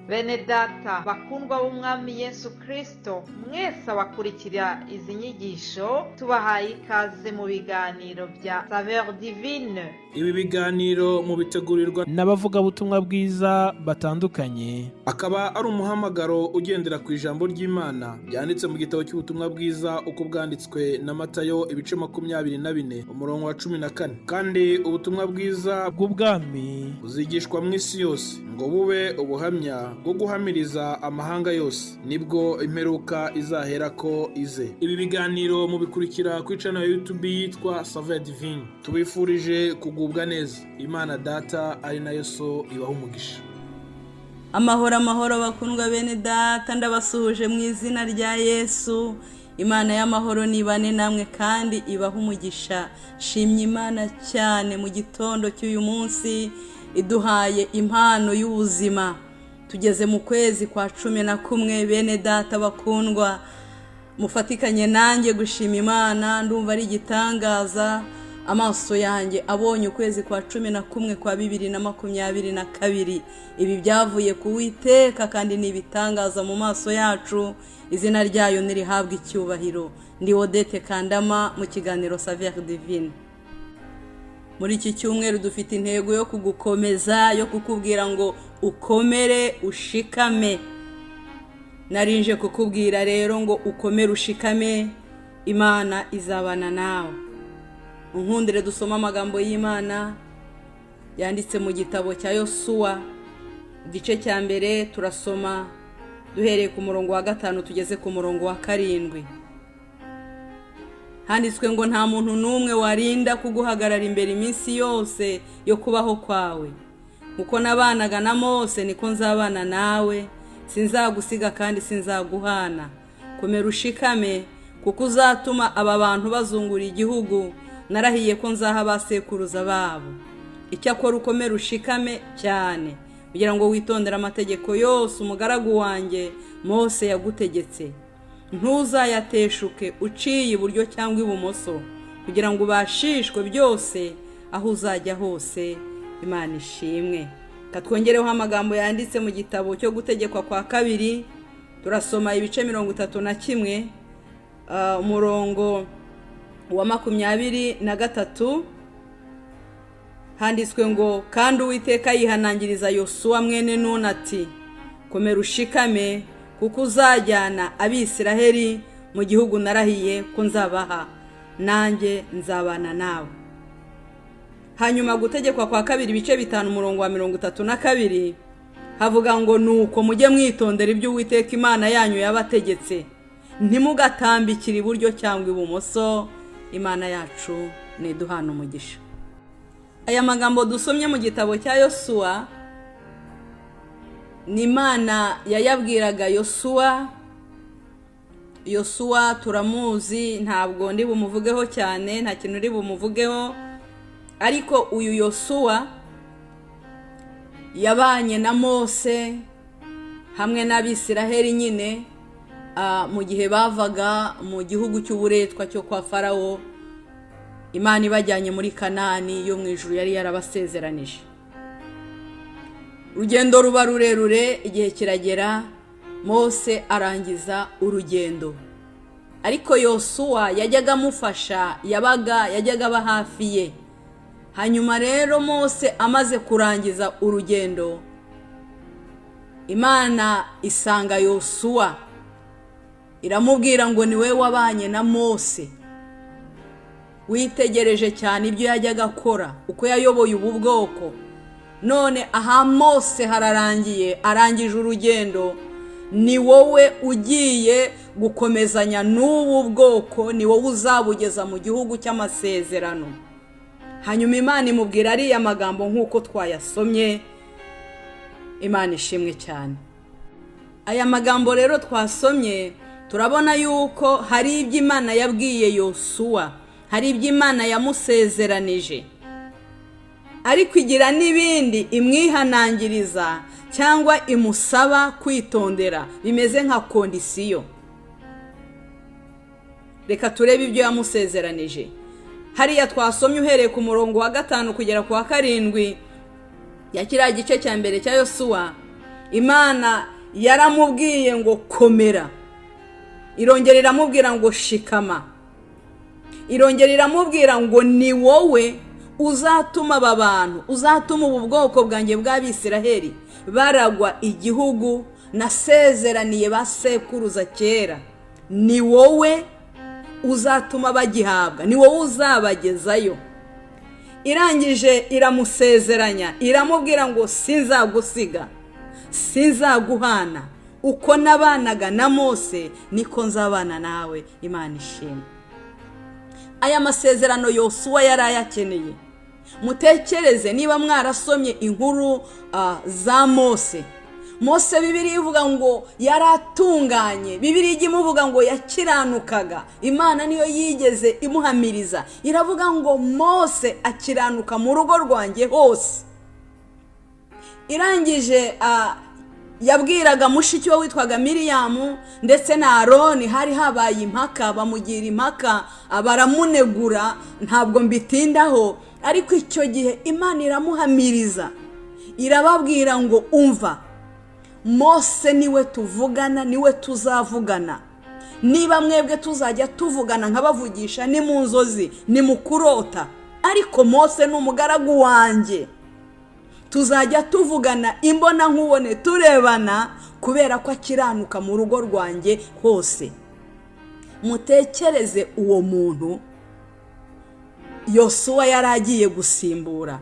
Bene data bakundwa b'umwami Yesu Kristo, mwese abakurikira izi nyigisho tubahaye ikaze mu biganiro bya Saveur Divine. Ibi biganiro mu bitegurirwa n'abavugabutumwa bwiza batandukanye, akaba ari umuhamagaro ugendera ku ijambo ry'Imana byanditse mu gitabo cy'ubutumwa bwiza uko bwanditswe na Matayo ibice 24 umurongo wa 14. Kandi ubutumwa bwiza bw'ubwami buzigishwa mu isi yose ngo bube ubuhamya bwo guhamiriza amahanga yose, nibwo imperuka izahera ko ize. Ibi biganiro mubikurikira ku channel ya YouTube yitwa Saveur Divine. Tubifurije kugubwa neza. Imana Data ari nayo so ibaho umugisha. Amahoro bakundwa bene data, ndabasuhuje mu izina rya Yesu. Imana y'amahoro nibane namwe kandi ibaho umugisha. Shimye Imana cyane mu gitondo cy'uyu munsi iduhaye impano y'ubuzima. Tugeze mu kwezi kwa 11 bene data bakundwa, mufatikanye nanjye gushima Imana. Ndumva ari igitangaza, amaso yanjye abonye ukwezi kwa 11 kwa 2022. Ibi byavuye ku Uwiteka kandi ni ibitangaza mu maso yacu. Izina ryayo nirihabwa icyubahiro. Ndi Odette Kandama mu kiganiro Saveur Divine. Muri iki cyumweru dufite intego yo kugukomeza, yo kukubwira ngo ukomere ushikame. Narinje kukubwira rero ngo ukomere ushikame, Imana izabana nawe. Unkundire dusoma amagambo y'Imana yanditse mu gitabo cya Yosuwa igice cya mbere. Turasoma duhereye ku murongo wa 5 tugeze ku murongo wa 7. Handitswe ngo nta muntu n'umwe warinda kuguhagarara imbere iminsi yose yo kubaho kwawe. Uko nabanaga na Mose niko nzabana nawe, sinzagusiga kandi sinzaguhana. Komera ushikame, kuko uzatuma aba bantu bazungura igihugu narahiye ko nzaha basekuruza babo. Icyakora ukomera ushikame cyane, kugira ngo witondere amategeko yose umugaragu wanjye Mose yagutegetse. Ntuzayateshuke uciye iburyo cyangwa ibumoso, kugira ngo ubashishwe byose aho uzajya hose. Imana ishimwe. Katwongereho amagambo yanditse mu gitabo cyo gutegekwa kwa 2. Turasoma ibice 31 umurongo wa 23. Handitswe ngo kandi Uwiteka yihanangiriza Yosuwa mwene Nuni ati, komera ushikame, kuko uzajyana Abisiraheli mu gihugu narahiye ko nzabaha, nanjye nzabana nawe. Hanyuma gutegekwa kwa 2 ibice 5 umurongo wa 32 havuga ngo nuko mujye mwitondera ibyo Uwiteka Imana yanyu yabategetse, ntimugatambikira iburyo cyangwa ibumoso. Imana yacu niduhana umugisha. Aya magambo dusomye mu gitabo cya Yosuwa ni Imana yayabwiraga Yosuwa. Yosuwa turamuzi, ntabwo ndi bumuvugeho cyane, nta kintu uri bumuvugeho. Ariko uyu Yosuwa yabanye na Mose hamwe n'Abisiraheli nyine mu gihe bavaga mu gihugu cy'uburetwa cyo kwa Farawo. Imana ibajyanye muri Kanani yo mu ijuru yari yarabasezeranije. Urugendo ruba rurerure, igihe kiragera Mose arangiza urugendo. Ariko Yosuwa yajyaga amufasha, yajyaga aba hafi ye. Hanyuma rero Mose amaze kurangiza urugendo, Imana isanga Yosuwa iramubwira ngo niwe wabanye na Mose, witegereje cyane ibyo yajyaga akora, uko yayoboye ubu bwoko. None aha Mose hararangiye, arangije urugendo, ni wowe ugiye gukomezanya n'ubu bwoko, ni wowe uzabugeza mu gihugu cy'amasezerano. Hanyuma Imana imubwira ariya magambo nk'uko twayasomye. Imana ishimwe cyane. Aya magambo rero twasomye turabona yuko hari ibyo Imana yabwiye Yosuwa, hari ibyo Imana yamusezeranije, ariko igira n'ibindi imwihanangiriza cyangwa imusaba kwitondera, bimeze nka kondisiyo. Reka turebe ibyo yamusezeranije. Hariya twasomye uhereye ku murongo wa 5 kugera ku wa 7 ya kiriya gice cya mbere cya Yosuwa. imana yaramubwiye ngo komera, irongera iramubwira ngo shikama, irongera iramubwira ngo ni wowe uzatuma aba bantu, uzatuma ubu bwoko bwanjye bw'Abisiraheli baragwa igihugu nasezeraniye ba sekuruza kera. Ni wowe uzatuma bagihabwa, ni wowe uzabagezayo. Irangije iramusezeranya, iramubwira ngo sinzagusiga, sinzaguhana, uko nabanaga na Mose niko nzabana nawe. Imana ishimwe. Aya masezerano Yosuwa yari ayakeneye. Mutekereze niba mwarasomye inkuru za Mose. Mose Bibiliya ivuga ngo yaratunganye, Bibiliya ijya imuvuga ngo yakiranukaga. Imana niyo yigeze imuhamiriza, iravuga ngo Mose akiranuka mu rugo rwanjye hose. Irangije yabwiraga mushiki we witwaga Miriyamu ndetse na Aroni, hari habaye impaka, bamugira impaka, baramunegura, ntabwo mbitindaho. Ariko icyo gihe Imana iramuhamiriza, irababwira ngo umva, Mose niwe tuvugana, niwe tuzavugana. Niba mwebwe tuzajya tuvugana nkabavugisha ni mu nzozi, ni mu kurota, ariko Mose ni umugaragu wanjye, tuzajya tuvugana imbona nkubone, turebana, kubera ko akiranuka mu rugo rwanjye hose. Mutekereze uwo muntu Yosuwa yari agiye gusimbura.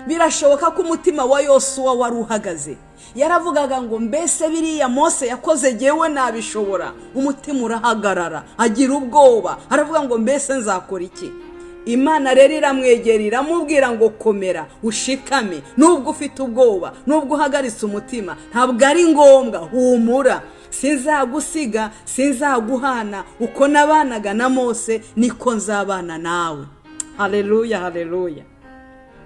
Birashoboka ko umutima wa Yosuwa wari uhagaze, yaravugaga ngo mbese biriya Mose yakoze jyewe nabishobora. Umutima urahagarara, agira ubwoba, aravuga ngo mbese nzakora iki? Imana rero iramwegera, iramubwira ngo komera, ushikame, nubwo ufite ubwoba, nubwo uhagaritse umutima, ntabwo ari ngombwa, humura, sinzagusiga, sinzaguhana, uko nabanaga na Mose niko nzabana nawe. Haleluya, haleluya.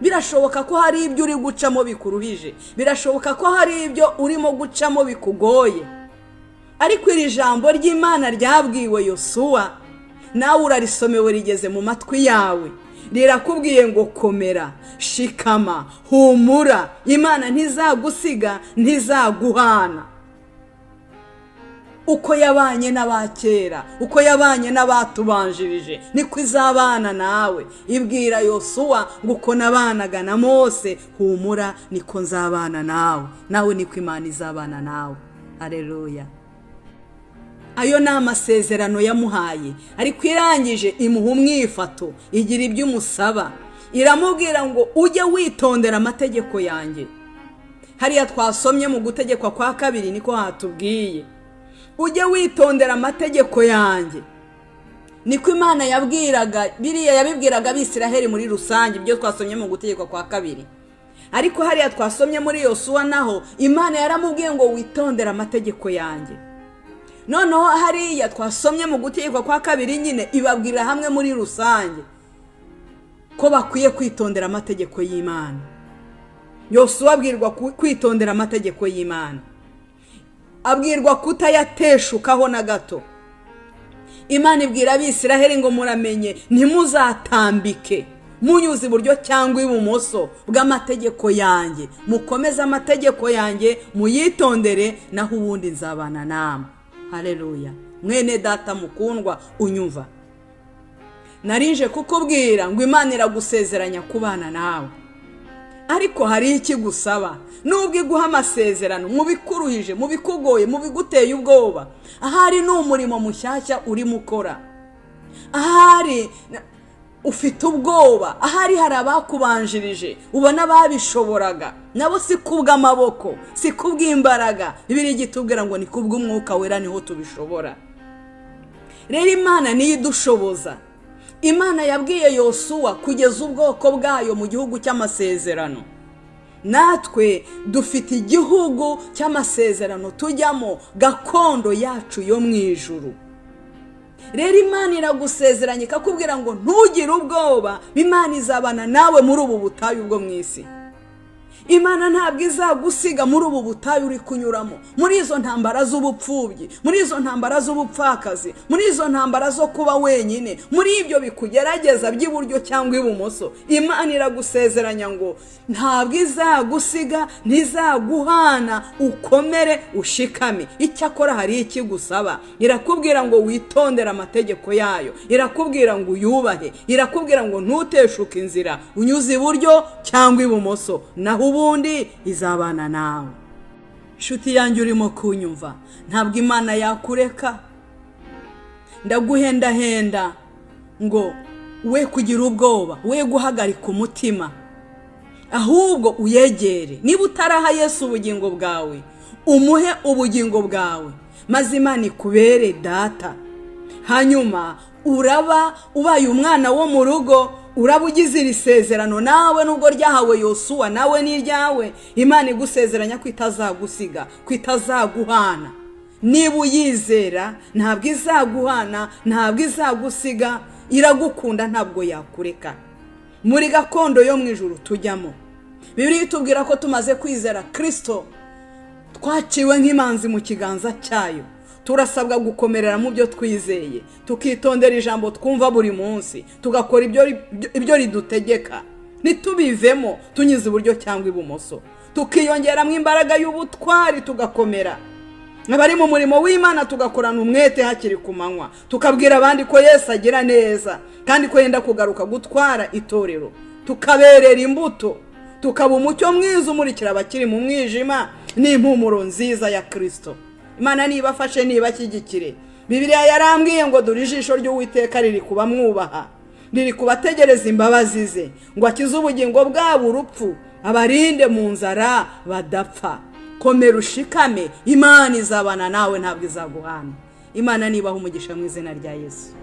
Birashoboka ko hari ibyo uri gucamo bikuruhije, birashoboka ko hari ibyo urimo gucamo bikugoye, ariko iri jambo ry'Imana ryabwiwe Yosuwa, nawe urarisomewe, rigeze mu matwi yawe, rirakubwiye ngo komera, shikama, humura, Imana ntizagusiga, ntizaguhana. Uko yabanye n'abakera, uko yabanye n'abatubanjirije, niko izabana nawe. Ibwira Yosuwa ngo uko nabanaga na Mose, humura, niko nzabana nawe. Nawe niko Imana izabana nawe. Haleluya. Ayo ni amasezerano yamuhaye, ariko irangije imuha umwifato, igira ibyo umusaba. Iramubwira ngo ujye witondera amategeko yanjye. Hariya twasomye mu gutegekwa kwa 2 niko hatubwiye, ujye witondera amategeko yanjye. Niko Imana yabwiraga, biriya yabibwiraga Abisiraheli muri rusange, ibyo twasomye mu gutegekwa kwa 2. Ariko hariya twasomye muri Yosuwa naho Imana yaramubwiye ngo witondera amategeko yanjye. Noneho hariya twasomye mu gutegekwa kwa 2 nyine ibabwira hamwe muri rusange ko bakwiye kwitondera amategeko y'Imana. Yosuwa abwirwa kwitondera amategeko y'Imana, abwirwa kutayateshukaho na gato. Imana ibwira Abisiraheli ngo muramenye ntimuzatambike munyuze iburyo cyangwa ibumoso bw'amategeko yanjye, mukomeze amategeko yanjye, muyitondere, naho ubundi nzabana namwe. Haleluya. Mwene data mukundwa unyumva, narinje kukubwira ngo Imana iragusezeranya kubana nawe, ariko hari iki gusaba. Nubwo iguha amasezerano mu bikuruhije, mu bikugoye, mu biguteye ubwoba, ahari ni umurimo mushyashya urimo ukora, ahari ufite ubwoba, ahari hari abakubanjirije ubona babishoboraga, nabo si kubw'amaboko, si kubw'imbaraga. Bibiliya igitubwira ngo ni kubw'Umwuka Wera niho tubishobora. Rero Imana niyo idushoboza. Imana yabwiye Yosuwa kugeza ubwoko bwayo mu gihugu cy'amasezerano. Natwe dufite igihugu cy'amasezerano tujyamo, gakondo yacu yo mu ijuru. Rero Imana iragusezeranya ikakubwira ngo ntugire ubwoba, Imana izabana nawe muri ubu butayu bwo mu isi. Imana ntabwo izagusiga muri ubu butayu uri kunyuramo, muri izo ntambara z'ubupfubyi, muri izo ntambara z'ubupfakazi, muri izo ntambara zo kuba wenyine, muri ibyo bikugerageza by'iburyo cyangwa ibumoso. Imana iragusezeranya ngo ntabwo izagusiga, ntizaguhana, ukomere ushikame. Icyakora hari ikigusaba, irakubwira ngo witondere amategeko yayo, irakubwira ngo uyubahe, irakubwira ngo ntuteshuke inzira unyuze iburyo cyangwa ibumoso, naho ubundi izabana nawe. Nshuti yanjye urimo kunyumva, ntabwo Imana yakureka. Ndaguhendahenda ngo we kugira ubwoba, we guhagarika umutima, ahubwo uyegere. Niba utaraha Yesu ubugingo bwawe, umuhe ubugingo bwawe, maze Imana ikubere data. Hanyuma uraba ubaye umwana wo mu rugo, uraba ugize iri sezerano nawe nubwo ryahawe Yosuwa, nawe ni iryawe. Imana igusezeranya ko itazagusiga, ko itazaguhana. Niba uyizera, ntabwo izaguhana, ntabwo izagusiga, iragukunda, ntabwo yakureka. Muri gakondo yo mu ijuru tujyamo, Bibiliya itubwira ko tumaze kwizera Kristo twaciwe nk'imanzi mu kiganza cyayo. Turasabwa gukomerera mu byo twizeye, tukitondera ijambo twumva buri munsi, tugakora ibyo ridutegeka, ntitubivemo tunyuze iburyo cyangwa ibumoso, tukiyongeramo imbaraga y'ubutwari, tugakomera. Abari mu murimo w'Imana tugakorana umwete hakiri ku manywa, tukabwira abandi ko Yesu agira neza kandi ko yenda kugaruka gutwara itorero, tukaberera imbuto, tukaba umucyo mwiza umurikira abakiri mu mwijima n'impumuro nziza ya Kristo. Imana nibafashe, nibashyigikire. Bibiliya yarambwiye ngo dore ijisho ry'Uwiteka riri kuba mwubaha, riri kubategereza imbabazi ze, ngo akize ubugingo bwabo urupfu, abarinde mu nzara badapfa. Komera ushikame, Imana izabana nawe, ntabwo izaguhana. Imana nibaha umugisha mu izina rya Yesu.